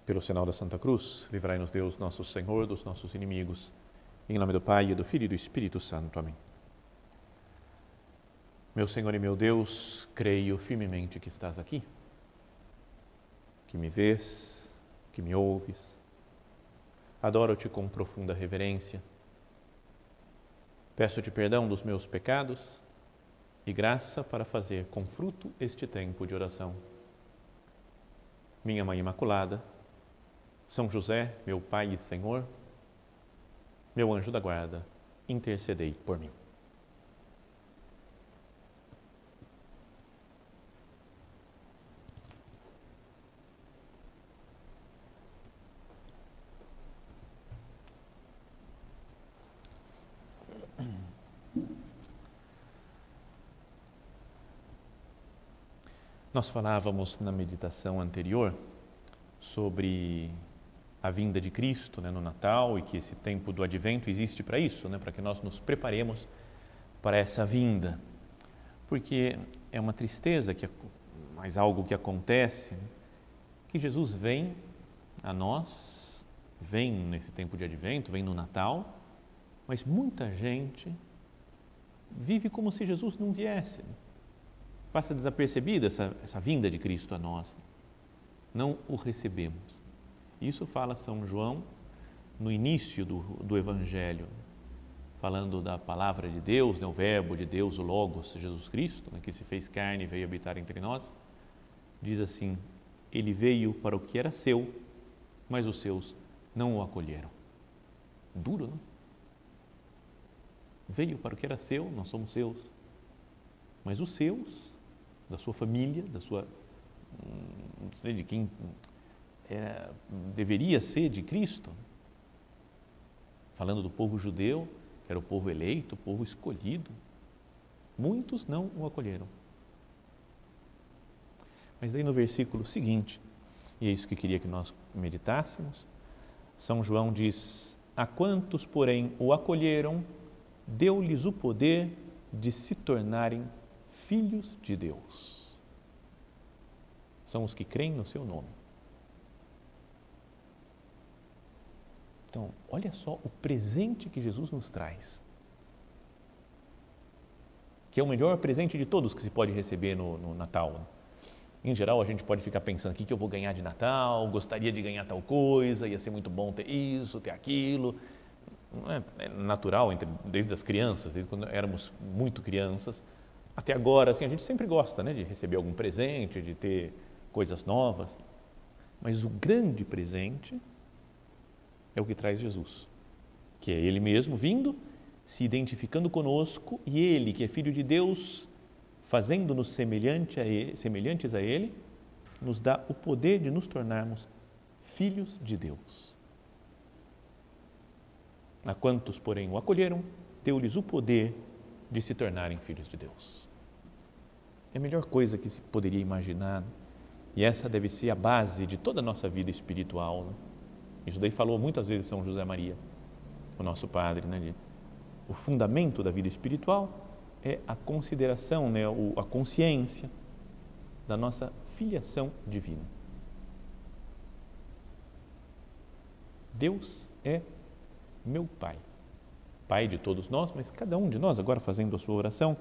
Pelo sinal da Santa Cruz, livrai-nos Deus, nosso Senhor, dos nossos inimigos. Em nome do Pai, e do Filho e do Espírito Santo. Amém. Meu Senhor e meu Deus, creio firmemente que estás aqui, que me vês, que me ouves. Adoro-te com profunda reverência. Peço-te perdão dos meus pecados e graça para fazer com fruto este tempo de oração. Minha Mãe Imaculada, São José, meu Pai e Senhor, meu anjo da guarda, intercedei por mim. Nós falávamos na meditação anterior sobre a vinda de Cristo, no Natal, e que esse tempo do Advento existe para isso, para que nós nos preparemos para essa vinda. Porque é uma tristeza, mas algo que acontece, que Jesus vem a nós, vem nesse tempo de Advento, vem no Natal, mas muita gente vive como se Jesus não viesse. Passa desapercebida essa vinda de Cristo a nós. Não o recebemos. Isso fala São João no início do Evangelho, falando da palavra de Deus, o Verbo de Deus, o Logos, Jesus Cristo, que se fez carne e veio habitar entre nós. Diz assim: Ele veio para o que era seu, mas os seus não o acolheram. Duro, não? Veio para o que era seu, nós somos seus, mas os seus, da sua família, não sei de quem deveria ser, de Cristo, falando do povo judeu, que era o povo eleito, o povo escolhido, muitos não o acolheram. Mas daí no versículo seguinte, e é isso que queria que nós meditássemos, São João diz: a quantos, porém, o acolheram, deu-lhes o poder de se tornarem filhos de Deus. São os que creem no seu nome. Então, olha só o presente que Jesus nos traz, que é o melhor presente de todos que se pode receber no Natal. Em geral, a gente pode ficar pensando: o que eu vou ganhar de Natal? Gostaria de ganhar tal coisa, ia ser muito bom ter isso, ter aquilo. Não é natural, desde as crianças, desde quando éramos muito crianças, até agora, assim, a gente sempre gosta, de receber algum presente, de ter coisas novas. Mas o grande presente é o que traz Jesus, que é Ele mesmo vindo, se identificando conosco, e Ele, que é Filho de Deus, fazendo-nos semelhantes a Ele, nos dá o poder de nos tornarmos filhos de Deus. A quantos, porém, o acolheram, deu-lhes o poder de se tornarem filhos de Deus. É a melhor coisa que se poderia imaginar, e essa deve ser a base de toda a nossa vida espiritual. Isso daí falou muitas vezes São José Maria, o nosso padre, o fundamento da vida espiritual é a consideração, a consciência da nossa filiação divina. Deus é meu Pai, Pai de todos nós, mas cada um de nós, agora fazendo a sua oração,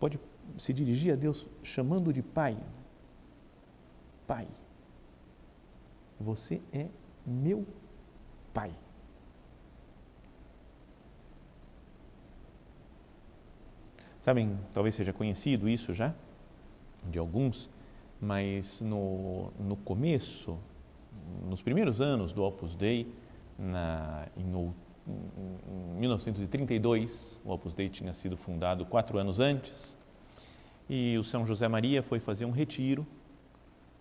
pode se dirigir a Deus chamando de Pai. Pai, você é meu Pai. Sabem, talvez seja conhecido isso já, de alguns, mas no começo, nos primeiros anos do Opus Dei, em 1932, o Opus Dei tinha sido fundado 4 anos antes, e o São José Maria foi fazer um retiro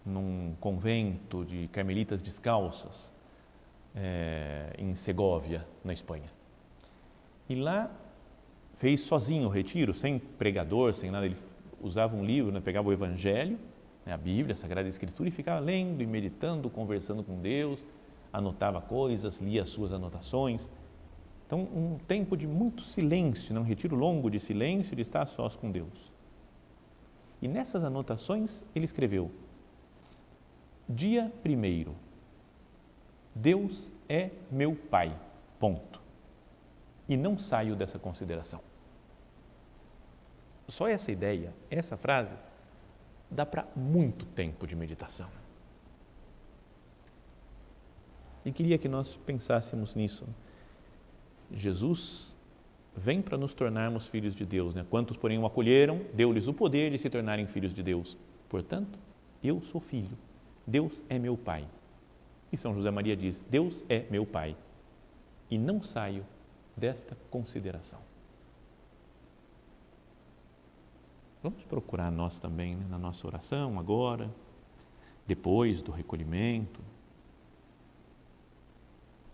num convento de carmelitas descalças em Segóvia, na Espanha. E lá fez sozinho o retiro, sem pregador, sem nada. Ele usava um livro, pegava o Evangelho, a Bíblia, a Sagrada Escritura, e ficava lendo e meditando, conversando com Deus, anotava coisas, lia as suas anotações. Então, um tempo de muito silêncio, um retiro longo de silêncio, de estar a sós com Deus. E nessas anotações ele escreveu: dia 1º, Deus é meu Pai, ponto. E não saio dessa consideração. Só essa ideia, essa frase, dá para muito tempo de meditação. E queria que nós pensássemos nisso. Jesus vem para nos tornarmos filhos de Deus, né? Quantos, porém, o acolheram, deu-lhes o poder de se tornarem filhos de Deus. Portanto, eu sou filho. Deus é meu Pai. E São José Maria diz, Deus é meu Pai. E não saio desta consideração. Vamos procurar nós também, né, na nossa oração agora, depois do recolhimento,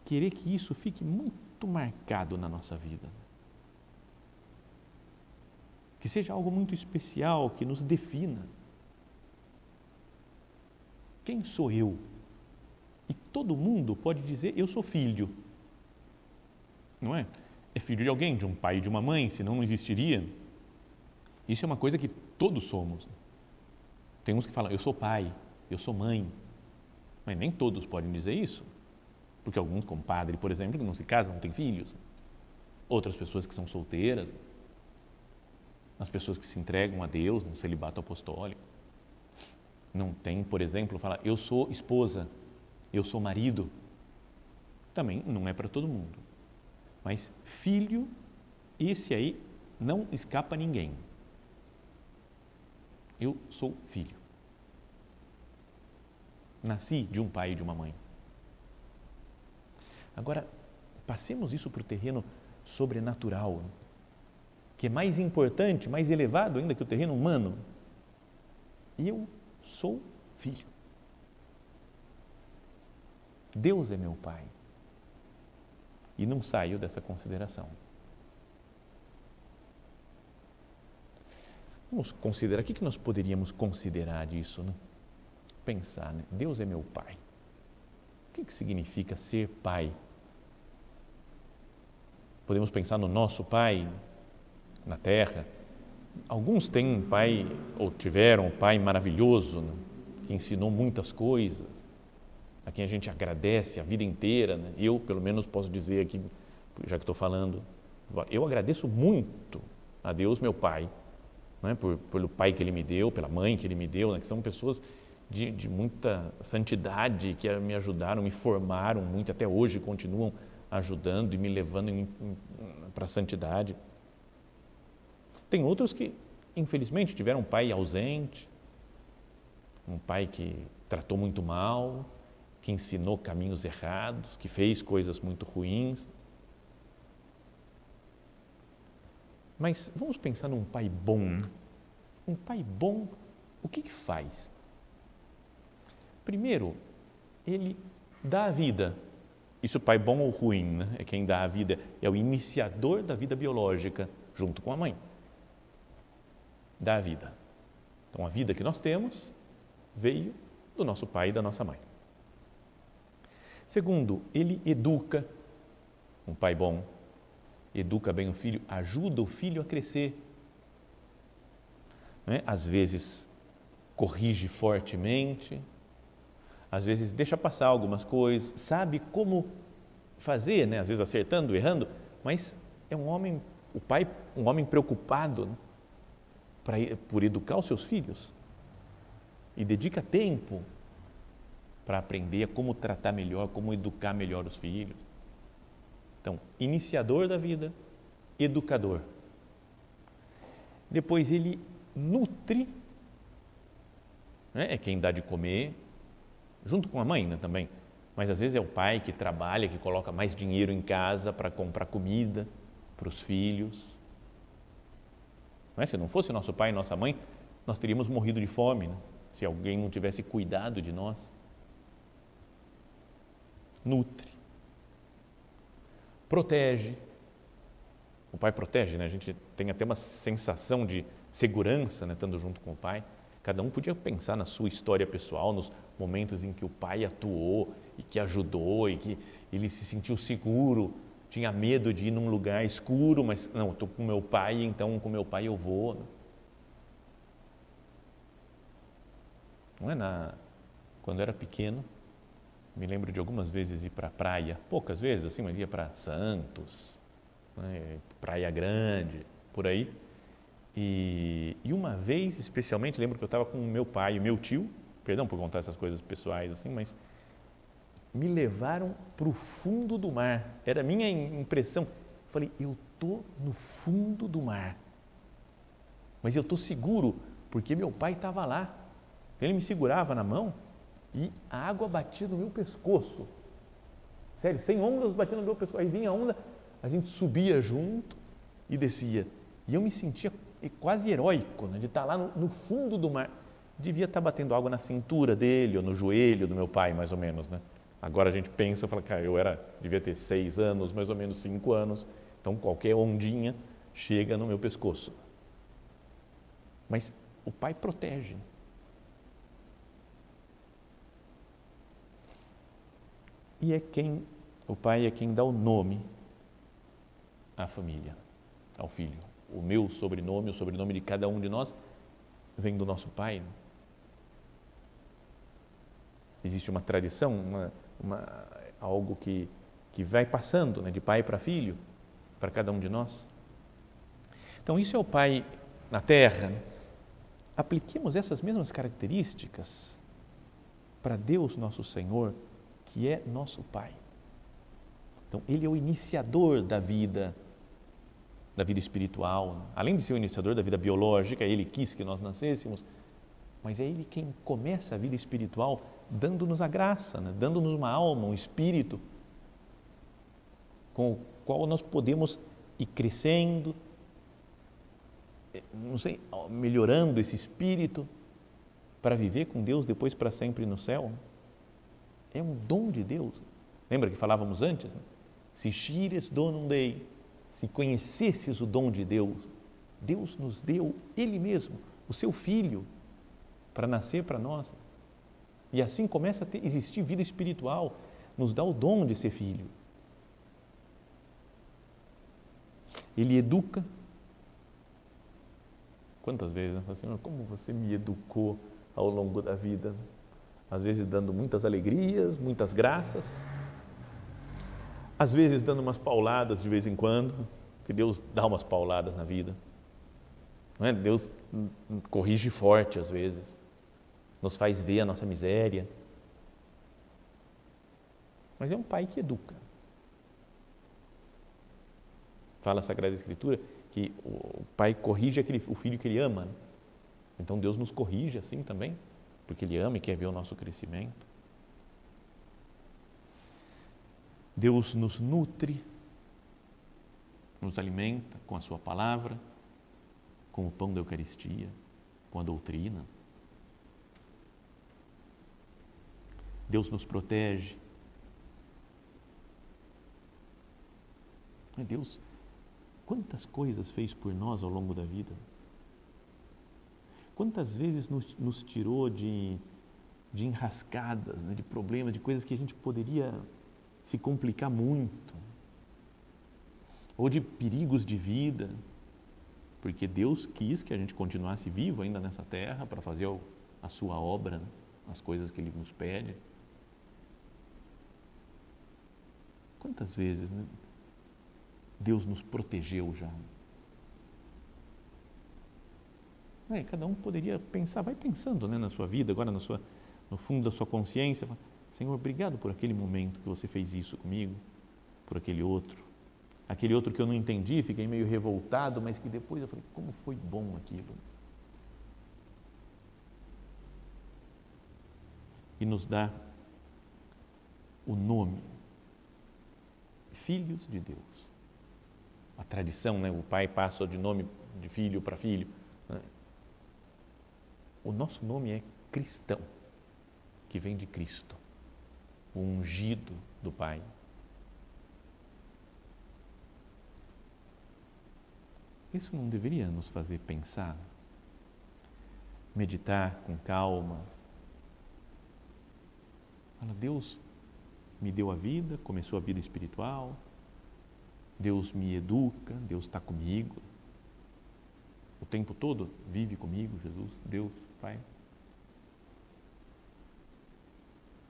querer que isso fique muito marcado na nossa vida. Que seja algo muito especial, que nos defina. Quem sou eu? E todo mundo pode dizer, eu sou filho. Não é? É filho de alguém, de um pai e de uma mãe, senão não existiria. Isso é uma coisa que todos somos. Tem uns que falam, eu sou pai, eu sou mãe. Mas nem todos podem dizer isso. Porque alguns, como padre, por exemplo, que não se casam, não têm filhos. Outras pessoas que são solteiras. As pessoas que se entregam a Deus no celibato apostólico. Não tem, por exemplo, falar, eu sou esposa, eu sou marido. Também não é para todo mundo. Mas filho, esse aí não escapa a ninguém. Eu sou filho. Nasci de um pai e de uma mãe. Agora, passemos isso para o terreno sobrenatural, que é mais importante, mais elevado ainda que o terreno humano. Eu sou filho. Deus é meu Pai. E não saio dessa consideração. Vamos considerar, o que nós poderíamos considerar disso, né? Pensar, né? Deus é meu Pai. O que significa ser pai? Podemos pensar no nosso pai na terra. Alguns têm um pai, ou tiveram um pai maravilhoso, né? Que ensinou muitas coisas, a quem a gente agradece a vida inteira, né? Eu, pelo menos, posso dizer aqui, já que estou falando, eu agradeço muito a Deus, meu pai, né? Pelo pai que Ele me deu, pela mãe que Ele me deu, né? Que são pessoas de muita santidade, que me ajudaram, me formaram muito, até hoje continuam ajudando e me levando para a santidade. Tem outros que, infelizmente, tiveram um pai ausente, um pai que tratou muito mal, que ensinou caminhos errados, que fez coisas muito ruins. Mas vamos pensar num pai bom. Um pai bom, o que faz? Primeiro, ele dá a vida. Isso pai bom ou ruim, né? É quem dá a vida, é o iniciador da vida biológica, junto com a mãe. Dá a vida. Então, a vida que nós temos veio do nosso pai e da nossa mãe. Segundo, ele educa. Um pai bom educa bem o filho, ajuda o filho a crescer. Né? Às vezes, corrige fortemente, às vezes deixa passar algumas coisas, sabe como fazer, né? Às vezes acertando, errando, mas é um homem, o pai, um homem preocupado, né? Por educar os seus filhos e dedica tempo para aprender como tratar melhor, como educar melhor os filhos. Então, iniciador da vida, educador. Depois ele nutre, né? É quem dá de comer, junto com a mãe, né, também. Mas às vezes é o pai que trabalha, que coloca mais dinheiro em casa para comprar comida para os filhos. Não é? Se não fosse nosso pai e nossa mãe, nós teríamos morrido de fome, né? Se alguém não tivesse cuidado de nós. Nutre. Protege. O pai protege, né? A gente tem até uma sensação de segurança, né, estando junto com o pai. Cada um podia pensar na sua história pessoal, nos momentos em que o pai atuou e que ajudou e que ele se sentiu seguro, tinha medo de ir num lugar escuro, mas não, estou com meu pai, então com meu pai eu vou. Não é? Quando eu era pequeno, Me lembro de algumas vezes ir para a praia, poucas vezes assim, mas ia para Santos, né, Praia Grande, por aí. E uma vez, especialmente, lembro que eu estava com o meu pai e meu tio, perdão por contar essas coisas pessoais assim, mas me levaram para o fundo do mar. Era a minha impressão. Falei, eu estou no fundo do mar. Mas eu estou seguro, porque meu pai estava lá. Ele me segurava na mão e a água batia no meu pescoço. Sério, sem ondas batia no meu pescoço. Aí vinha a onda, a gente subia junto e descia. E eu me sentia quase heróico, né, de estar lá no fundo do mar. Devia estar batendo água na cintura dele ou no joelho do meu pai, mais ou menos, né? Agora a gente pensa, fala, cara, devia ter 6 anos, mais ou menos 5 anos, então qualquer ondinha chega no meu pescoço. Mas o pai protege. E o pai é quem dá o nome à família, ao filho. O meu sobrenome, o sobrenome de cada um de nós, vem do nosso pai. Existe uma tradição, algo que vai passando, né, de pai para filho, para cada um de nós. Então, isso é o pai na terra. Apliquemos essas mesmas características para Deus nosso Senhor, que é nosso Pai. Então, Ele é o iniciador da vida espiritual. Além de ser o iniciador da vida biológica, Ele quis que nós nascêssemos, mas é Ele quem começa a vida espiritual dando-nos a graça, né? Dando-nos uma alma, um espírito, com o qual nós podemos ir crescendo, melhorando esse espírito para viver com Deus depois para sempre no céu. É um dom de Deus. Lembra que falávamos antes? Né? Se xires donum Dei, se conhecesses o dom de Deus, Deus nos deu Ele mesmo, o seu Filho, para nascer para nós. E assim começa a existir vida espiritual, nos dá o dom de ser filho. Ele educa. Quantas vezes, né? Senhor, como você me educou ao longo da vida? Às vezes dando muitas alegrias, muitas graças, às vezes dando umas pauladas de vez em quando, que Deus dá umas pauladas na vida. Não é? Deus corrige forte às vezes, nos faz ver a nossa miséria. Mas é um pai que educa. Fala a Sagrada Escritura que o pai corrige o filho que ele ama. Então Deus nos corrige assim também, porque Ele ama e quer ver o nosso crescimento. Deus nos nutre, nos alimenta com a Sua palavra, com o pão da Eucaristia, com a doutrina. Deus nos protege. Deus, quantas coisas fez por nós ao longo da vida? Quantas vezes nos tirou de enrascadas, né, de problemas, de coisas que a gente poderia se complicar muito, ou de perigos de vida, porque Deus quis que a gente continuasse vivo ainda nessa terra para fazer a sua obra, né, as coisas que Ele nos pede. Quantas vezes, né, Deus nos protegeu já? Cada um poderia pensar, vai pensando, né, na sua vida, agora no fundo da sua consciência, Senhor, obrigado por aquele momento que você fez isso comigo, por aquele outro que eu não entendi, fiquei meio revoltado, mas que depois eu falei, como foi bom aquilo. E nos dá o nome, filhos de Deus. A tradição, né, o pai passa de nome de filho para filho, né? O nosso nome é cristão, que vem de Cristo, o ungido do Pai. Isso não deveria nos fazer pensar, meditar com calma? Fala, Deus me deu a vida, começou a vida espiritual, Deus me educa, Deus está comigo, o tempo todo vive comigo, Jesus, Deus, Pai.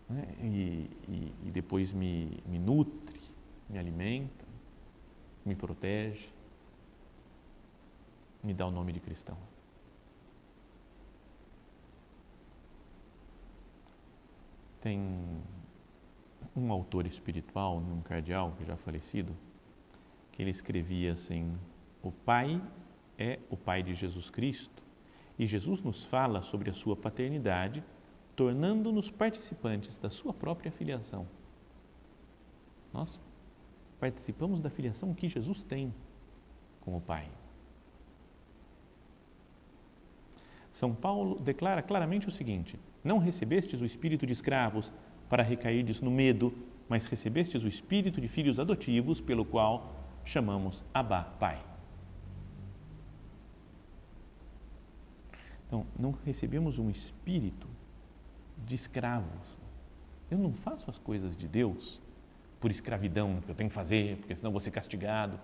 né? E depois me nutre, me alimenta, me protege, me dá o nome de cristão. Tem um autor espiritual, um cardeal que já falecido, que ele escrevia assim: o Pai é o Pai de Jesus Cristo e Jesus nos fala sobre a sua paternidade, tornando-nos participantes da sua própria filiação. Nós participamos da filiação que Jesus tem com o Pai. São Paulo declara claramente o seguinte: não recebestes o espírito de escravos para recairdes no medo, mas recebestes o espírito de filhos adotivos, pelo qual chamamos Abba, Pai. Então, não recebemos um espírito de escravos. Eu não faço as coisas de Deus por escravidão, que eu tenho que fazer, porque senão vou ser castigado.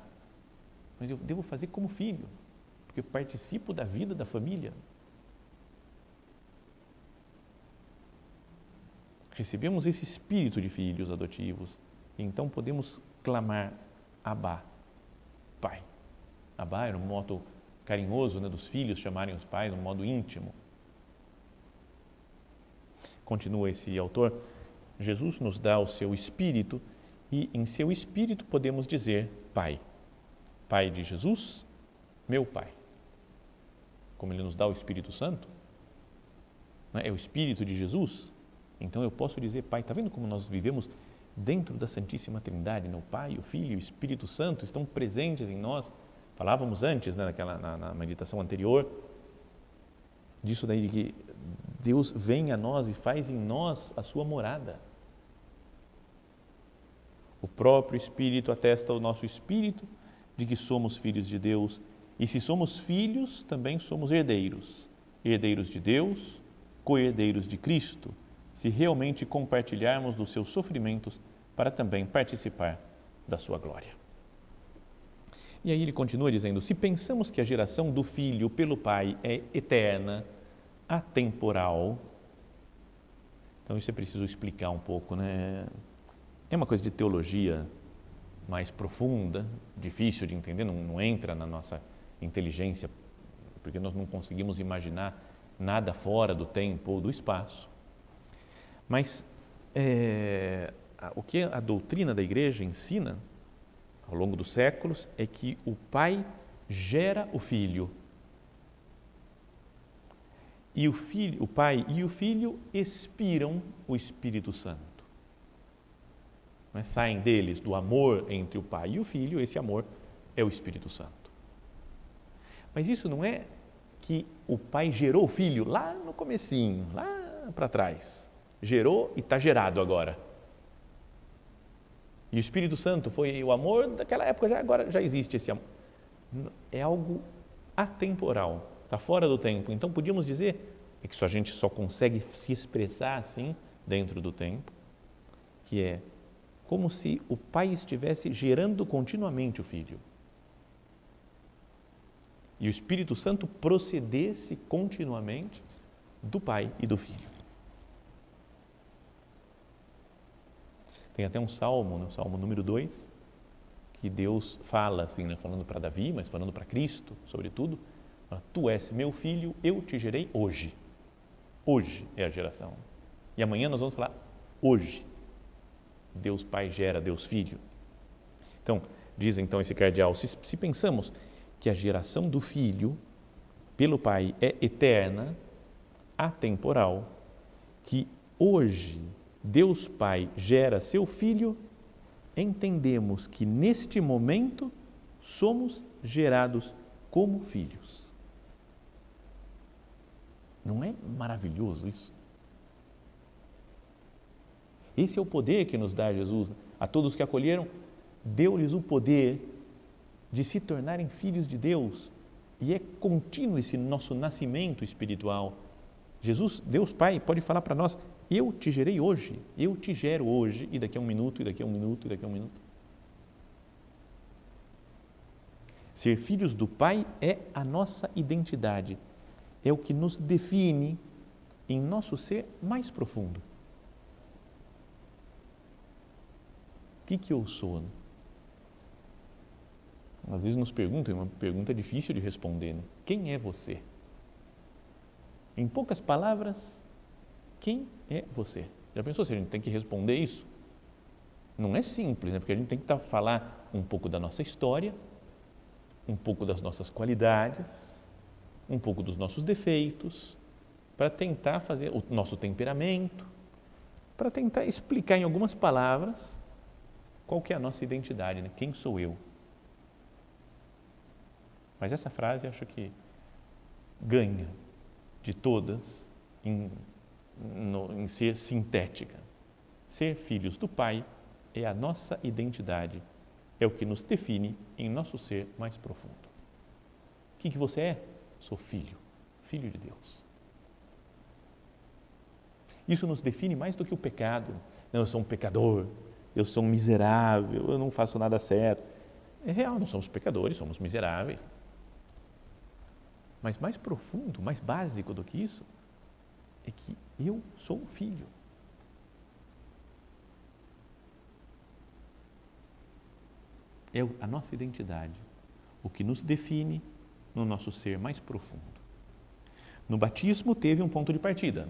Mas eu devo fazer como filho, porque eu participo da vida da família. Recebemos esse espírito de filhos adotivos, e então podemos clamar Abba, Pai. Abba era um modo carinhoso, né, dos filhos chamarem os pais, um modo íntimo. Continua esse autor: Jesus nos dá o seu Espírito e em seu Espírito podemos dizer Pai. Pai de Jesus, meu Pai. Como Ele nos dá o Espírito Santo, né, é o Espírito de Jesus, então eu posso dizer Pai. Está vendo como nós vivemos dentro da Santíssima Trindade? O Pai, o Filho e o Espírito Santo estão presentes em nós. Falávamos antes, né, na meditação anterior, disso daí de que Deus vem a nós e faz em nós a sua morada. O próprio Espírito atesta ao nosso espírito de que somos filhos de Deus, e se somos filhos, também somos herdeiros, herdeiros de Deus, co-herdeiros de Cristo, se realmente compartilharmos dos seus sofrimentos para também participar da sua glória. E aí ele continua dizendo: se pensamos que a geração do Filho pelo Pai é eterna, atemporal, então isso é preciso explicar um pouco, né? É uma coisa de teologia mais profunda, difícil de entender, não entra na nossa inteligência, porque nós não conseguimos imaginar nada fora do tempo ou do espaço. Mas o que a doutrina da Igreja ensina ao longo dos séculos é que o Pai gera o Filho. E o Pai e o Filho expiram o Espírito Santo. Mas saem deles do amor entre o Pai e o Filho, esse amor é o Espírito Santo. Mas isso não é que o Pai gerou o Filho lá no comecinho, lá para trás. Gerou e está gerado agora. E o Espírito Santo foi o amor daquela época, agora já existe esse amor. É algo atemporal, está fora do tempo. Então podíamos dizer que a gente só consegue se expressar assim dentro do tempo, que é como se o Pai estivesse gerando continuamente o Filho. E o Espírito Santo procedesse continuamente do Pai e do Filho. Tem até um salmo, o salmo número 2, que Deus fala, assim, né, falando para Davi, mas falando para Cristo, sobretudo: tu és meu filho, eu te gerei hoje. Hoje é a geração. E amanhã nós vamos falar hoje. Deus Pai gera Deus Filho. Então, diz então esse cardeal: se pensamos que a geração do Filho pelo Pai é eterna, atemporal, que hoje Deus Pai gera seu Filho, entendemos que neste momento somos gerados como filhos. Não é maravilhoso isso? Esse é o poder que nos dá Jesus. A todos que acolheram, deu-lhes o poder de se tornarem filhos de Deus. E é contínuo esse nosso nascimento espiritual. Jesus, Deus Pai, pode falar para nós: eu te gerei hoje, eu te gero hoje, e daqui a um minuto, e daqui a um minuto, e daqui a um minuto. Ser filhos do Pai é a nossa identidade, é o que nos define em nosso ser mais profundo. O que eu sou? Às vezes nos perguntam, é uma pergunta difícil de responder, né? Quem é você? Em poucas palavras, quem é você? Já pensou se a gente tem que responder isso? Não é simples, né? Porque a gente tem que falar um pouco da nossa história, um pouco das nossas qualidades, um pouco dos nossos defeitos, para tentar fazer o nosso temperamento, para tentar explicar em algumas palavras qual que é a nossa identidade, né? Quem sou eu? Mas essa frase acho que ganha de todas em ser sintética. Ser filhos do Pai é a nossa identidade, é o que nos define em nosso ser mais profundo. O que você é? Sou filho, filho de Deus. Isso nos define mais do que o pecado. Não, eu sou um pecador, eu sou um miserável, eu não faço nada certo. É real, nós somos pecadores, somos miseráveis. Mas mais profundo, mais básico do que isso, é que eu sou um filho. É a nossa identidade, o que nos define no nosso ser mais profundo. No batismo teve um ponto de partida.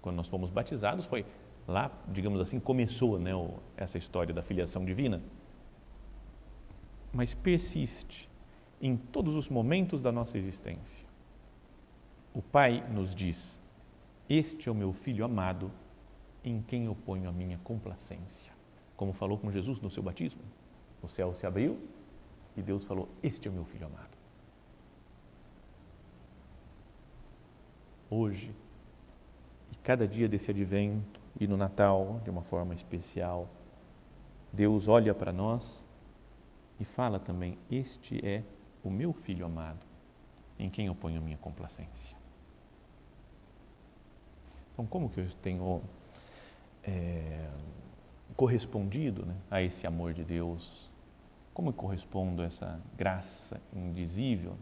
Quando nós fomos batizados, foi lá, digamos assim, começou, né, essa história da filiação divina. Mas persiste em todos os momentos da nossa existência. O Pai nos diz: este é o meu Filho amado, em quem eu ponho a minha complacência. Como falou com Jesus no seu batismo. O céu se abriu e Deus falou: este é o meu Filho amado. Hoje, e cada dia desse advento e no Natal, de uma forma especial, Deus olha para nós e fala também: este é o meu Filho amado, em quem eu ponho a minha complacência. Então, como que eu tenho correspondido, né, a esse amor de Deus? Como eu correspondo a essa graça indizível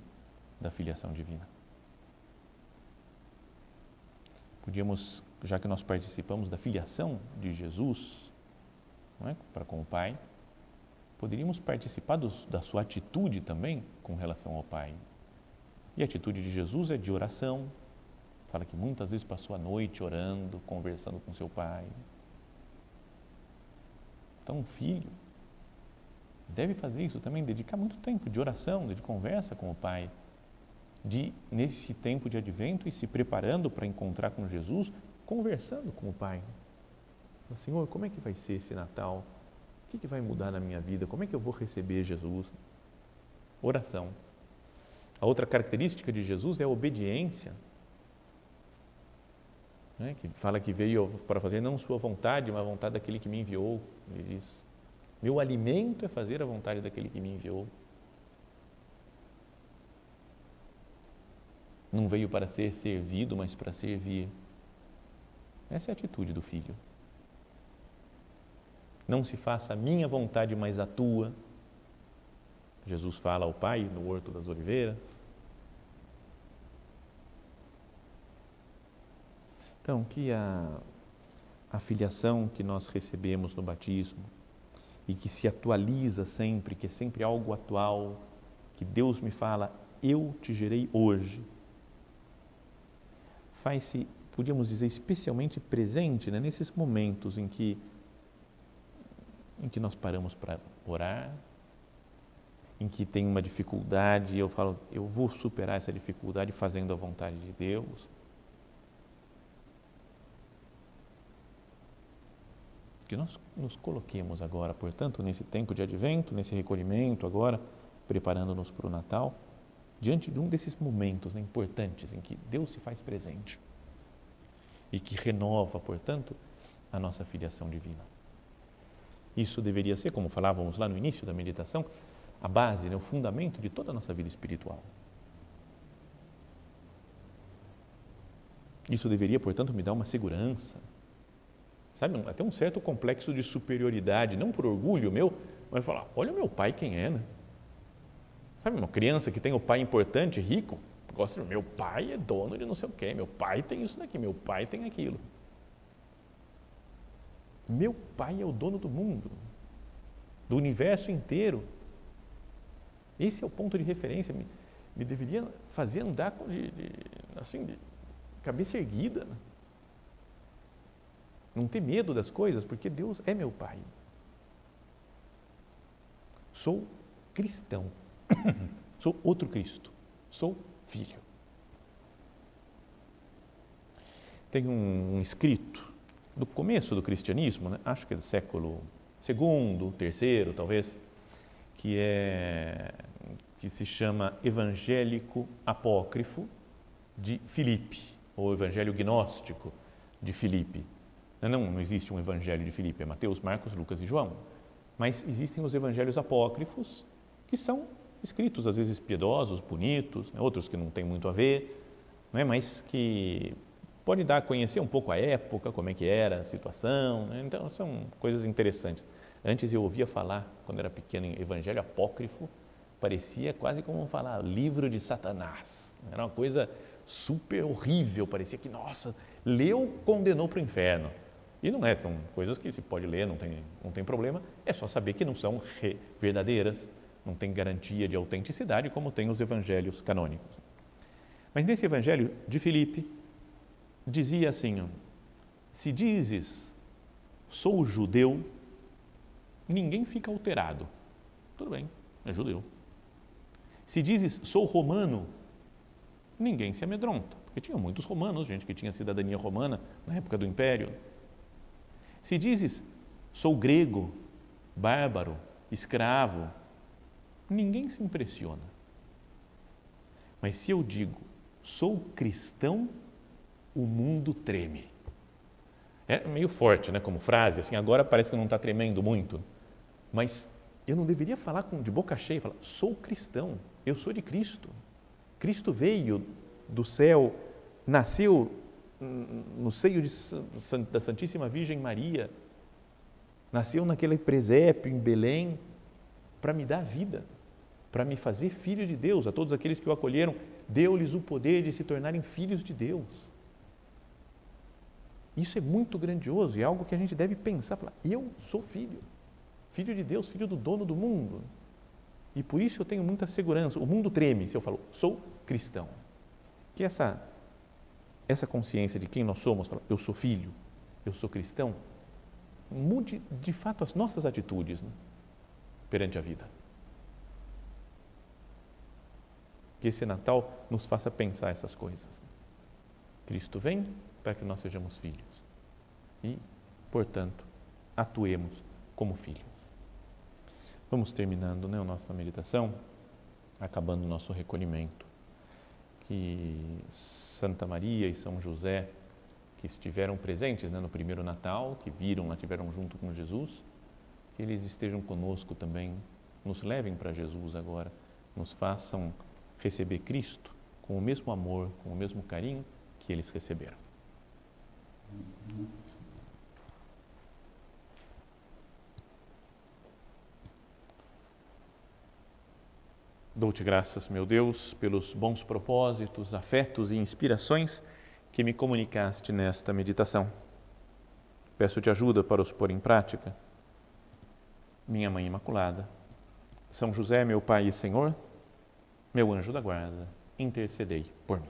da filiação divina? Podíamos, já que nós participamos da filiação de Jesus, não é, para com o Pai, poderíamos participar da sua atitude também com relação ao Pai. E a atitude de Jesus é de oração. Fala que muitas vezes passou a noite orando, conversando com seu Pai. Então, um filho deve fazer isso também, dedicar muito tempo de oração, de conversa com o Pai, nesse tempo de advento e se preparando para encontrar com Jesus, conversando com o Pai. Senhor, como é que vai ser esse Natal? O que vai mudar na minha vida? Como é que eu vou receber Jesus? Oração. A outra característica de Jesus é a obediência, né? Que fala que veio para fazer não sua vontade, mas a vontade daquele que me enviou. Ele diz: meu alimento é fazer a vontade daquele que me enviou. Não veio para ser servido, mas para servir. Essa é a atitude do filho. Não se faça a minha vontade, mas a tua. Jesus fala ao Pai no Horto das Oliveiras. Então, que a filiação que nós recebemos no batismo e que se atualiza sempre, que é sempre algo atual, que Deus me fala: eu te gerei hoje, faz-se, podíamos dizer, especialmente presente, né, nesses momentos em que nós paramos para orar, em que tem uma dificuldade e eu falo: eu vou superar essa dificuldade fazendo a vontade de Deus. Que nós nos coloquemos agora, portanto, nesse tempo de advento, nesse recolhimento agora, preparando-nos para o Natal, diante de um desses momentos, né, importantes em que Deus se faz presente e que renova, portanto, a nossa filiação divina. Isso deveria ser, como falávamos lá no início da meditação, a base, né, o fundamento de toda a nossa vida espiritual. Isso deveria, portanto, me dar uma segurança, sabe, até um certo complexo de superioridade, não por orgulho meu, mas falar: olha o meu pai quem é, né? Sabe, uma criança que tem o pai importante, rico, gosta de: meu pai é dono de não sei o quê, meu pai tem isso daqui, meu pai tem aquilo. Meu pai é o dono do mundo. do universo inteiro. Esse é o ponto de referência, me deveria fazer andar de cabeça erguida. Não ter medo das coisas, porque Deus é meu Pai. Sou cristão, sou outro Cristo, sou filho. Tem um escrito do começo do cristianismo, né? Acho que é do século II, III, talvez, que se chama Evangélico Apócrifo de Filipe, ou Evangelho Gnóstico de Filipe. Não existe um Evangelho de Filipe, é Mateus, Marcos, Lucas e João. Mas existem os Evangelhos Apócrifos, que são escritos, às vezes piedosos, bonitos, né? Outros que não têm muito a ver, né? Mas que pode dar a conhecer um pouco a época, como é que era a situação, né? Então são coisas interessantes. Antes eu ouvia falar, quando era pequeno, em Evangelho Apócrifo, parecia quase como falar livro de Satanás. Era uma coisa super horrível, parecia que, nossa, leu, condenou para o inferno. E não é, são coisas que se pode ler, não tem problema, é só saber que não são verdadeiras, não tem garantia de autenticidade, como tem os evangelhos canônicos. Mas nesse evangelho de Filipe, dizia assim, se dizes, sou judeu, ninguém fica alterado. Tudo bem, é judeu. Se dizes, sou romano, ninguém se amedronta, porque tinha muitos romanos, gente que tinha cidadania romana na época do Império. Se dizes, sou grego, bárbaro, escravo, ninguém se impressiona. Mas se eu digo, sou cristão, o mundo treme. É meio forte, né, como frase, assim, agora parece que não está tremendo muito, mas eu não deveria falar de boca cheia, falar, sou cristão, eu sou de Cristo. Cristo veio do céu, nasceu no seio da Santíssima Virgem Maria, nasceu naquele presépio em Belém para me dar vida, para me fazer filho de Deus. A todos aqueles que o acolheram, deu-lhes o poder de se tornarem filhos de Deus. Isso é muito grandioso e é algo que a gente deve pensar, falar, eu sou filho de Deus, filho do dono do mundo. E por isso eu tenho muita segurança. O mundo treme se eu falo, sou cristão. Que essa consciência de quem nós somos, eu sou filho, eu sou cristão, mude de fato as nossas atitudes, né, perante a vida. Que esse Natal nos faça pensar essas coisas. Cristo vem para que nós sejamos filhos e, portanto, atuemos como filhos. Vamos terminando, né, a nossa meditação, acabando o nosso recolhimento. Que Santa Maria e São José, que estiveram presentes, né, no primeiro Natal, que viram, estiveram junto com Jesus, que eles estejam conosco também, nos levem para Jesus agora, nos façam receber Cristo com o mesmo amor, com o mesmo carinho que eles receberam. Dou-te graças, meu Deus, pelos bons propósitos, afetos e inspirações que me comunicaste nesta meditação. Peço-te ajuda para os pôr em prática. Minha Mãe Imaculada, São José, meu Pai e Senhor, meu anjo da guarda, intercedei por mim.